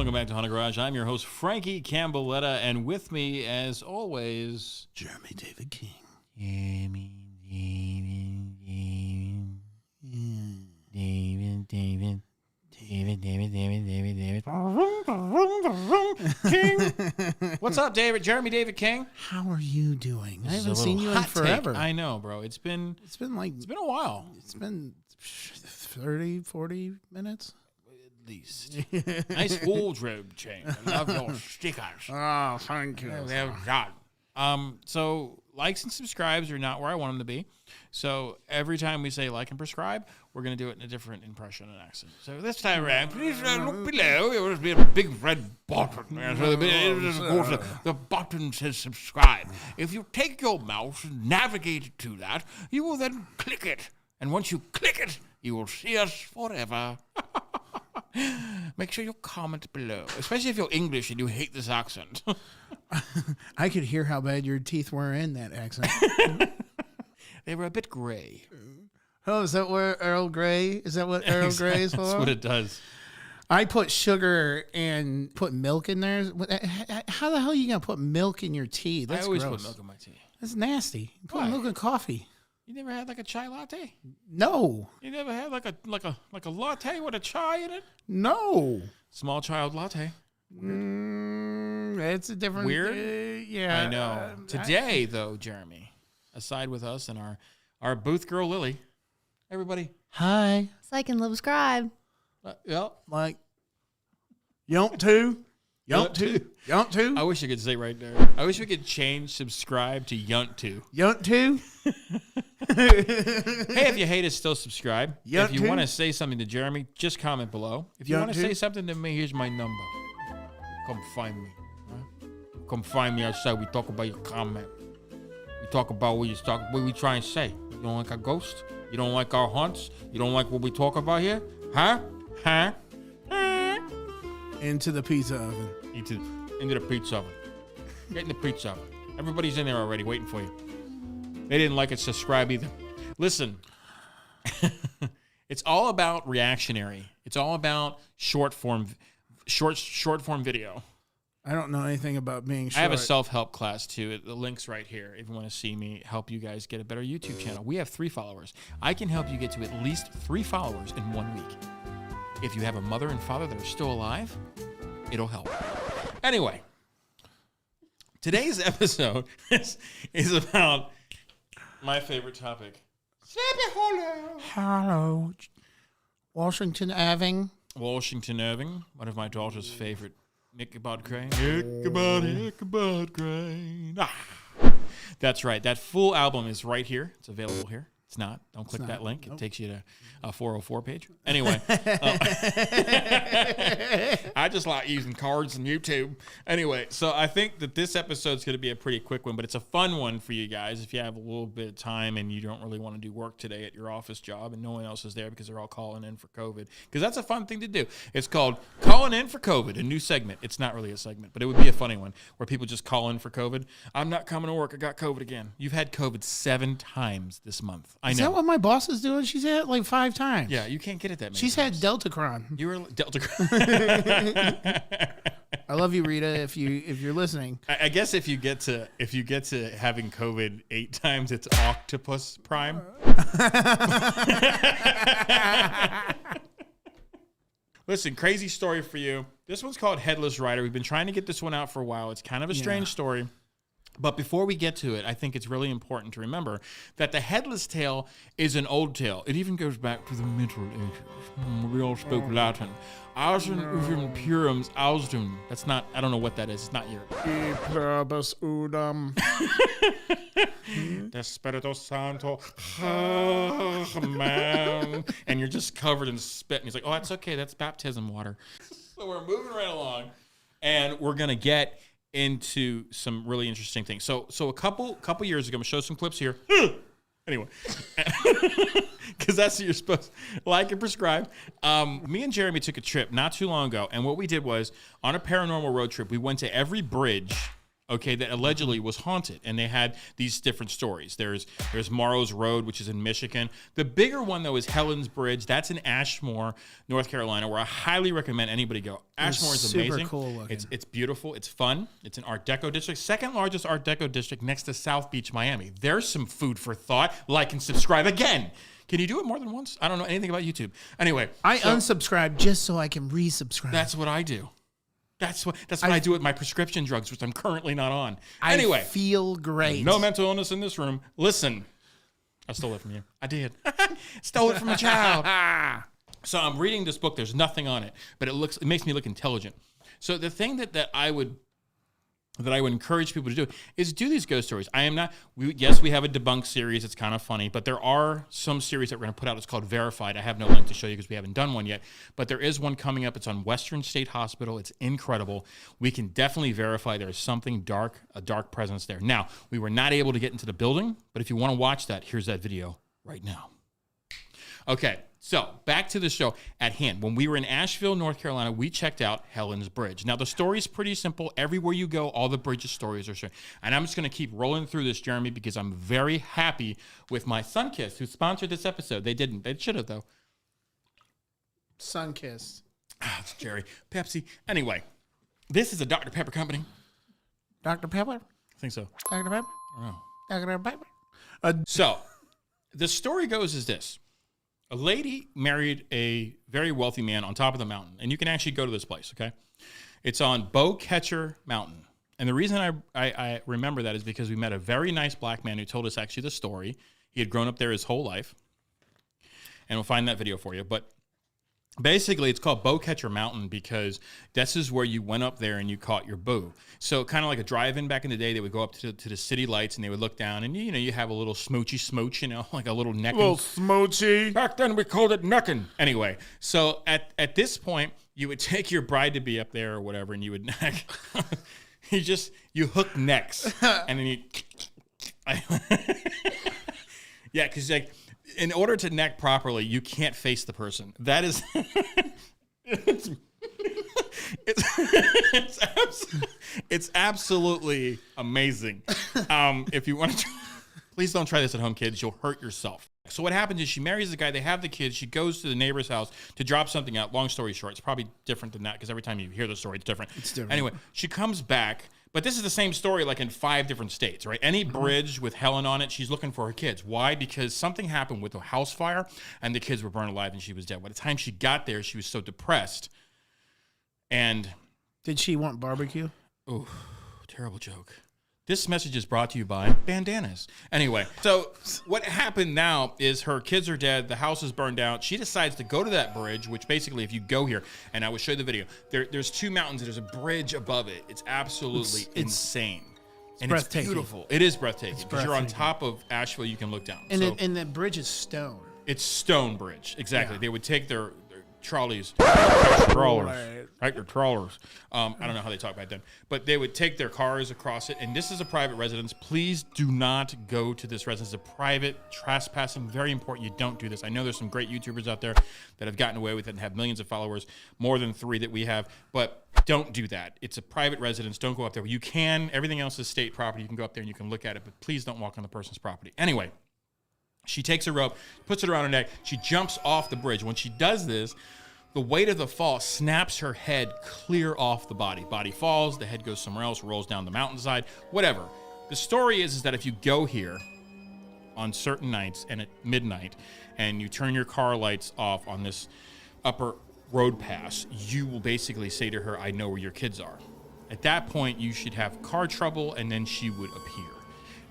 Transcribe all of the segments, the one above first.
Welcome back to Haunted Garage. I'm your host, Frankie Campbelletta, and with me, as always, Jeremy David King. David. King. What's up, David? Jeremy David King. How are you doing? I haven't This is a seen you in little hot forever. take. I know, bro. It's been It's been a while. It's been 30, 40 minutes. At least. Nice wardrobe change. I love your stickers. Oh, thank you. So likes and subscribes are not where I want them to be. So every time we say like and prescribe, we're going to do it in a different impression and accent. So this time around, please look below. It will be a big red button. So the button says subscribe. If you take your mouse and navigate it to that, you will then click it. And once you click it, you will see us forever. Make sure you comment below, especially if you're English and you hate this accent. I could hear how bad your teeth were in that accent. They were a bit gray. Oh, is that where Earl Grey? Is that what Earl Grey is for? That's what it does. I put sugar and put milk in there. How the hell are you going to put milk in your tea? That's I always gross. put milk in my tea. That's nasty. Put Why? milk in coffee. You never had like a chai latte? No. You never had like a latte with a chai in it? No. Small child latte. It's a different... Weird? Yeah. I know. Today, though, Jeremy, aside with us and our booth girl, Lily, everybody. Hi. Like and subscribe. Yep. Like, yump two. Yump two. Yump two. I wish I could say right there. I wish we could change subscribe to yunt to. Yump two. Hey, if you hate us, still subscribe. Yunt if you to. want to say something to Jeremy, just comment below. If you Yunt want to to. say something to me, here's my number. Come find me. Right? Come find me outside. We talk about your comment. We talk about what we try and say. You don't like our ghost? You don't like our haunts? You don't like what we talk about here? Huh? Huh? Into the pizza oven. Into the pizza oven. Get in the pizza oven. Everybody's in there already waiting for you. They didn't like it, subscribe either. Listen, it's all about reactionary. It's all about short form video. I don't know anything about being short. I have a self-help class too. The link's right here. If you want to see me help you guys get a better YouTube channel. We have 3 followers. I can help you get to at least 3 followers in 1 week. If you have a mother and father that are still alive, it'll help. Anyway, today's episode is about my favorite topic. Sleepy Hollow. Hello. Washington Irving. Washington Irving, one of my daughter's favorite. Ichabod Crane. Ichabod Crane. Ah. That's right. That full album is right here. It's available here. It's not. Don't click that link. Nope. It takes you to a 404 page. Anyway. I just like using cards and YouTube. Anyway, so I think that this episode's going to be a pretty quick one, but it's a fun one for you guys if you have a little bit of time and you don't really want to do work today at your office job and no one else is there because they're all calling in for COVID. Because that's a fun thing to do. It's called Calling In for COVID, a new segment. It's not really a segment, but it would be a funny one where people just call in for COVID. I'm not coming to work. I got COVID again. You've had COVID 7 times this month. I know. Is that what my boss is doing? She's had it like 5 times. Yeah, you can't get it that many She's times. had Deltacron. You were Delta. I love you, Rita. If you're listening, I guess if you get to having COVID 8 times, it's Octopus Prime. Listen, crazy story for you. This one's called Headless Rider. We've been trying to get this one out for a while. It's kind of a strange story. But before we get to it, I think it's really important to remember that the headless tale is an old tale. It even goes back to the Middle Ages. We all spoke Latin. Ausum uvum purums ausdum. That's not, I don't know what that is. It's not your. E pluribus udum. Espiritu Santo. Oh, man. And you're just covered in spit. And he's like, oh, that's okay. That's baptism water. So we're moving right along. And we're going to get into some really interesting things. So a couple years ago, I'm going to show some clips here. Anyway, because that's what you're supposed to like and prescribe. Me and Jeremy took a trip not too long ago, and what we did was, on a paranormal road trip, we went to every bridge okay, that allegedly was haunted. And they had these different stories. There's Morrow's Road, which is in Michigan. The bigger one, though, is Helen's Bridge. That's in Ashmore, North Carolina, where I highly recommend anybody go. Ashmore is amazing. Super cool looking. It's beautiful. It's fun. It's an Art Deco district. Second largest Art Deco district next to South Beach, Miami. There's some food for thought. Like and subscribe again. Can you do it more than once? I don't know anything about YouTube. Anyway. I unsubscribe just so I can resubscribe. That's what I do. That's what I do with my prescription drugs, which I'm currently not on. I Anyway. feel great. No mental illness in this room. Listen. I stole it from you. I did. Stole it from a child. So I'm reading this book. There's nothing on it, but it makes me look intelligent. So the thing that I would encourage people to do is do these ghost stories. Yes, we have a debunk series. It's kind of funny, but there are some series that we're going to put out. It's called Verified. I have no link to show you because we haven't done one yet, but there is one coming up. It's on Western State Hospital. It's incredible. We can definitely verify there's something dark, a dark presence there. Now, we were not able to get into the building, but if you want to watch that, here's that video right now. Okay, so back to the show at hand. When we were in Asheville, North Carolina, we checked out Helen's Bridge. Now, the story's pretty simple. Everywhere you go, all the bridges stories are shared. And I'm just going to keep rolling through this, Jeremy, because I'm very happy with my Sunkiss, who sponsored this episode. They didn't. They should have, though. Sunkiss. It's Jerry. Pepsi. Anyway, this is a Dr. Pepper company. Dr. Pepper? I think so. Dr. Pepper? I don't know. Dr. Pepper? So, the story goes is this. A lady married a very wealthy man on top of the mountain. And you can actually go to this place, okay? It's on Bowcatcher Mountain. And the reason I remember that is because we met a very nice black man who told us actually the story. He had grown up there his whole life. And we'll find that video for you. But basically, it's called Bowcatcher Mountain because this is where you went up there and you caught your boo. So kind of like a drive-in back in the day, they would go up to the city lights and they would look down and, you have a little smoochy smooch, like a little necking. Little smoochy. Back then, we called it necking. Anyway, so at this point, you would take your bride-to-be up there or whatever and you would neck. you hook necks. And then you... Yeah, because in order to neck properly, you can't face the person. That is, it's absolutely amazing. If you want to, please don't try this at home, kids. You'll hurt yourself. So what happens is she marries the guy. They have the kids. She goes to the neighbor's house to drop something out. Long story short, it's probably different than that because every time you hear the story, it's different. It's different. Anyway, she comes back. But this is the same story like in 5 different states, right? Any bridge with Helen on it, she's looking for her kids. Why? Because something happened with a house fire and the kids were burned alive and she was dead. By the time she got there, she was so depressed. And... Did she want barbecue? Oh, terrible joke. This message is brought to you by bandanas. Anyway, so what happened now is her kids are dead. The house is burned down. She decides to go to that bridge, which basically, if you go here, and I will show you the video, there's 2 mountains and there's a bridge above it. It's absolutely insane. It's breathtaking. It's beautiful. It is breathtaking. Because you're on top of Asheville, you can look down. And the bridge is stone. It's stone bridge. Exactly. Yeah. They would take their trolleys. Right, your trawlers. I don't know how they talk back then, but they would take their cars across it. And this is a private residence. Please do not go to this residence. It's a private trespassing. Very important. You don't do this. I know there's some great YouTubers out there that have gotten away with it and have millions of followers, more than 3 that we have. But don't do that. It's a private residence. Don't go up there. You can. Everything else is state property. You can go up there and you can look at it, but please don't walk on the person's property. Anyway. She takes a rope, puts it around her neck. She jumps off the bridge. When she does this, the weight of the fall snaps her head clear off the body. Body falls, the head goes somewhere else, rolls down the mountainside, whatever. The story is that if you go here on certain nights and at midnight and you turn your car lights off on this upper road pass, you will basically say to her, I know where your kids are. At that point, you should have car trouble, and then she would appear.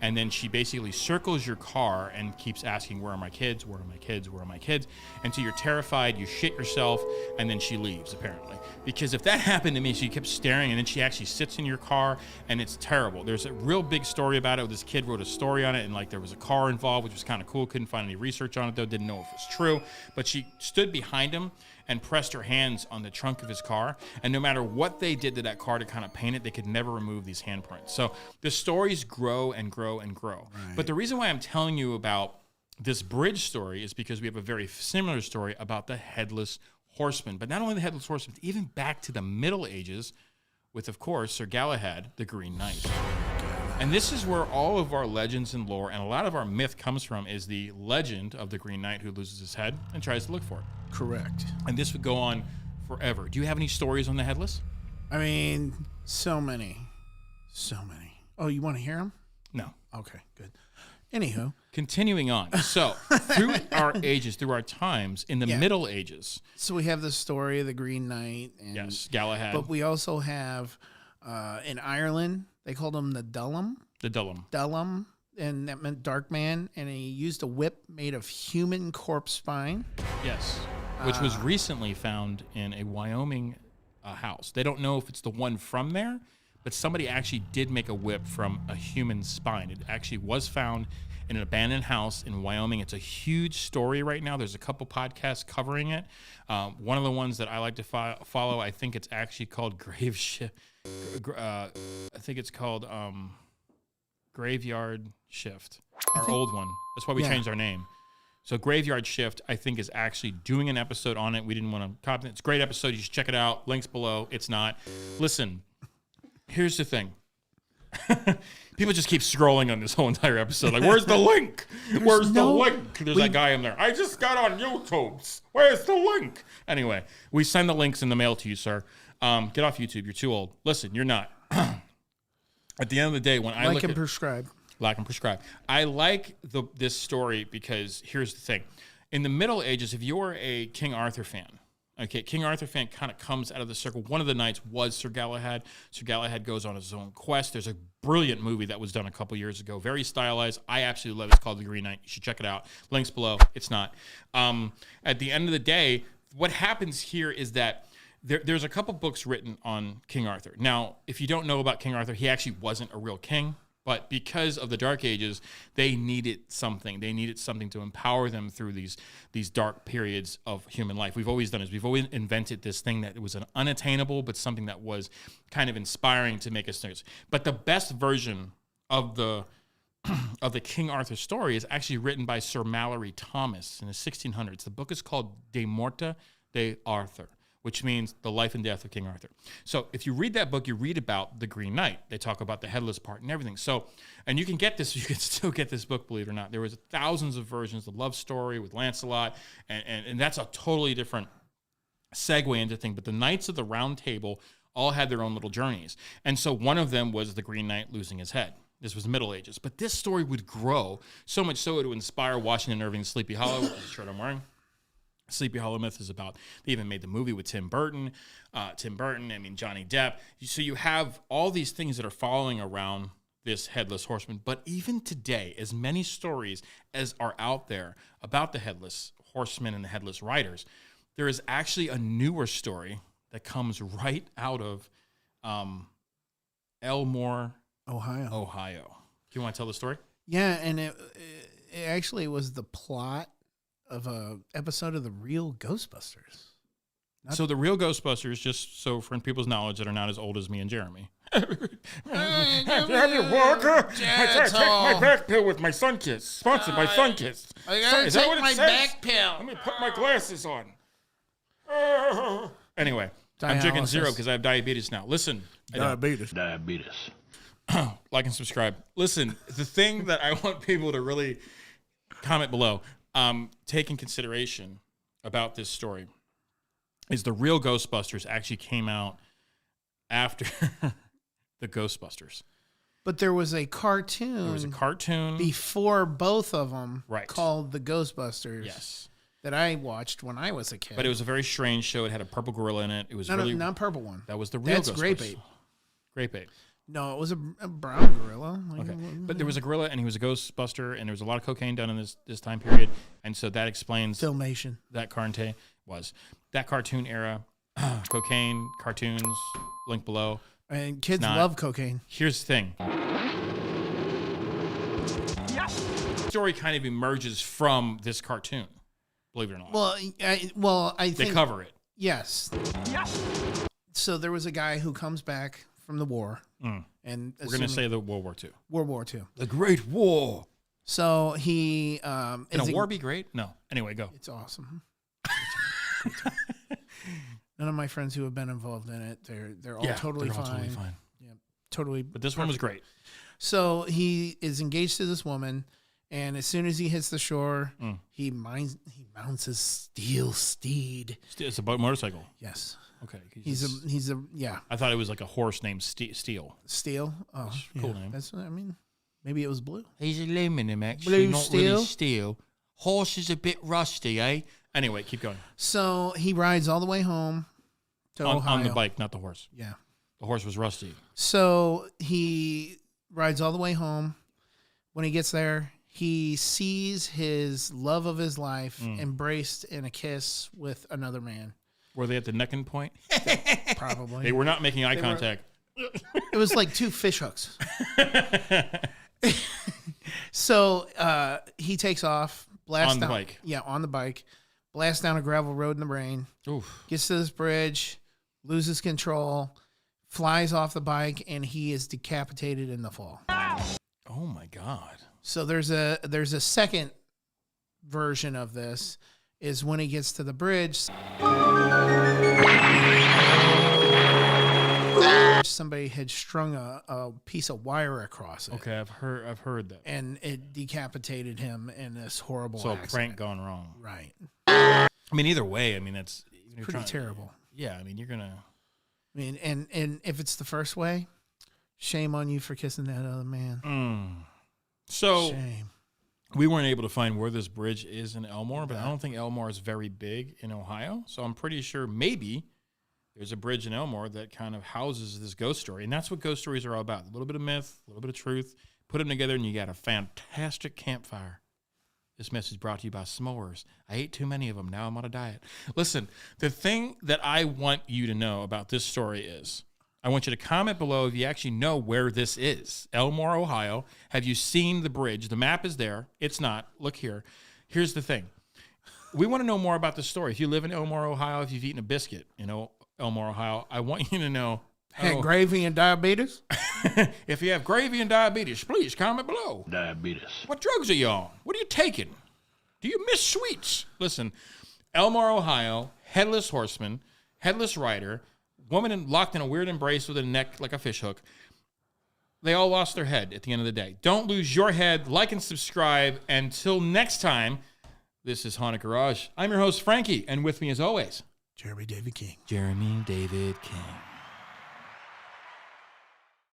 And then she basically circles your car and keeps asking, where are my kids? Where are my kids? Where are my kids? Until you're terrified, you shit yourself, and then she leaves, apparently. Because if that happened to me, she kept staring, and then she actually sits in your car, and it's terrible. There's a real big story about it. This kid wrote a story on it, and there was a car involved, which was kind of cool. Couldn't find any research on it, though. Didn't know if it was true. But she stood behind him and pressed her hands on the trunk of his car. And no matter what they did to that car to kind of paint it, they could never remove these handprints. So the stories grow and grow and grow. Right. But the reason why I'm telling you about this bridge story is because we have a very similar story about the Headless Horseman. But not only the Headless Horseman, even back to the Middle Ages, with, of course, Sir Galahad, the Green Knight. And this is where all of our legends and lore and a lot of our myth comes from, is the legend of the Green Knight who loses his head and tries to look for it. Correct. And this would go on forever. Do you have any stories on the Headless? I mean, so many. Oh, you want to hear them? No. Okay, good. Anywho. Continuing on. So, through our ages, through our times, in the Middle Ages. So we have the story of the Green Knight. And, Yes, Galahad. But we also have, in Ireland, they called him the Dullum. The Dullum. Dullum, and that meant dark man. And he used a whip made of human corpse spine. Yes, which was recently found in a Wyoming house. They don't know if it's the one from there, but somebody actually did make a whip from a human spine. It actually was found in an abandoned house in Wyoming. It's a huge story right now. There's a couple podcasts covering it. One of the ones that I like to follow, I think it's actually called Grave Shift. I think it's called Graveyard Shift, our old one. That's why we changed our name. So Graveyard Shift, I think, is actually doing an episode on it. We didn't want to copy it. It's a great episode. You should check it out. Links below. It's not. Listen, here's the thing. People just keep scrolling on this whole entire episode. Like, where's the link? Where's the link? There's that guy in there. I just got on YouTube. Where's the link? Anyway, we send the links in the mail to you, sir. Get off YouTube. You're too old. Listen, you're not. At the end of the day, when I look at... Like and prescribe. I like this story because here's the thing. In the Middle Ages, if you're a King Arthur fan, okay, King Arthur fan kind of comes out of the circle. One of the knights was Sir Galahad. Sir Galahad goes on his own quest. There's a brilliant movie that was done a couple years ago, very stylized. I absolutely love it. It's called The Green Knight. You should check it out. Links below. It's not. At the end of the day, what happens here is that there's a couple books written on King Arthur. Now, if you don't know about King Arthur, he actually wasn't a real king. But because of the Dark Ages, they needed something. They needed something to empower them through these dark periods of human life. We've always done is we've always invented this thing that was an unattainable, but something that was kind of inspiring to make us nerds. But the best version of the King Arthur story is actually written by Sir Mallory Thomas in the 1600s. The book is called De Morte de Arthur, which means the life and death of King Arthur. So if you read that book, you read about the Green Knight. They talk about the headless part and everything. So, and you can get this, you can still get this book, believe it or not. There was thousands of versions, the love story with Lancelot, and that's a totally different segue into thing. But the Knights of the Round Table all had their own little journeys. And so one of them was the Green Knight losing his head. This was the Middle Ages. But this story would grow so much so it would inspire Washington Irving's Sleepy Hollow, which is the shirt I'm wearing. Sleepy Hollow myth is about, they even made the movie with Tim Burton, Johnny Depp. So you have all these things that are following around this Headless Horseman. But even today, as many stories as are out there about the Headless Horseman and the Headless Riders, there is actually a newer story that comes right out of Elmore, Ohio. Do you want to tell the story? Yeah, and it actually was the plot of a episode of The Real Ghostbusters. So The Real Ghostbusters, just so for people's knowledge that are not as old as me and Jeremy. Have you Walker? I take my back pill with my Sunkiss. Sponsored by Sunkiss. I gotta take my back pill. Let me put my glasses on. Anyway, I'm drinking zero because I have diabetes now. Listen. Diabetes. Like and subscribe. Listen, the thing that I want people to really comment below, take in consideration about this story is The Real Ghostbusters actually came out after the Ghostbusters. But there was a cartoon. There was a cartoon before both of them, right, called The Ghostbusters. Yes. That I watched when I was a kid. But it was a very strange show. It had a purple gorilla in it. It was not purple one. That was the real Ghostbusters. That's Grape Ape. Grape Ape. No, it was a brown gorilla. Okay, but there was a gorilla, and he was a Ghostbuster, and there was a lot of cocaine done in this time period, and so that explains Filmation. That cartoon era, cocaine cartoons. Link below. And kids love cocaine. Here's the thing. The story kind of emerges from this cartoon, believe it or not. Well, I think they cover it. Yes. So there was a guy who comes back from the war, and we're going to say the World War II. World War II. The Great War. So he can a war be great? No. Anyway, go. It's awesome. None of my friends who have been involved in it, they're all totally fine. Yeah, totally. But this one was great. So he is engaged to this woman, and as soon as he hits the shore, he mounts his steel steed. It's a motorcycle. Yes. Okay. He's a I thought it was like a horse named Steel. Steel. Oh, cool name. That's what I mean. Maybe it was blue. He's aluminum, actually, not really steel. Horse is a bit rusty, eh? Anyway, keep going. So he rides all the way home to Ohio. On the bike, not the horse. Yeah. The horse was rusty. So he rides all the way home. When he gets there, he sees his love of his life embraced in a kiss with another man. Were they at the necking point? Probably. They were not making eye contact. It was like two fish hooks. So he takes off. On the bike. Yeah, on the bike. Blasts down a gravel road in the rain. Oof. Gets to this bridge. Loses control. Flies off the bike, and he is decapitated in the fall. Oh, my God. So there's a second version of this, is when he gets to the bridge. Somebody had strung a piece of wire across it. Okay, I've heard that. And it decapitated him in this horrible accident. So a prank gone wrong. Right. I mean, either way, I mean, that's pretty terrible. Yeah, I mean, you're going to... I mean, and if it's the first way, shame on you for kissing that other man. So shame. We weren't able to find where this bridge is in Elmore, but I don't think Elmore is very big in Ohio. So I'm pretty sure maybe there's a bridge in Elmore that kind of houses this ghost story. And that's what ghost stories are all about. A little bit of myth, a little bit of truth. Put them together and you got a fantastic campfire. This message brought to you by s'mores. I ate too many of them. Now I'm on a diet. Listen, the thing that I want you to know about this story is, I want you to comment below if you actually know where this is. Elmore, Ohio. Have you seen the bridge? The map is there. It's not. Look here. Here's the thing. We want to know more about the story. If you live in Elmore, Ohio, if you've eaten a biscuit, Elmore, Ohio, I want you to know. Had gravy and diabetes? If you have gravy and diabetes, please comment below. Diabetes. What drugs are you on? What are you taking? Do you miss sweets? Listen, Elmore, Ohio, headless horseman, headless rider, woman locked in a weird embrace with a neck like a fish hook. They all lost their head at the end of the day. Don't lose your head. Like and subscribe. Until next time, this is Haunted Garage. I'm your host, Frankie, and with me as always, Jeremy David King. Jeremy David King.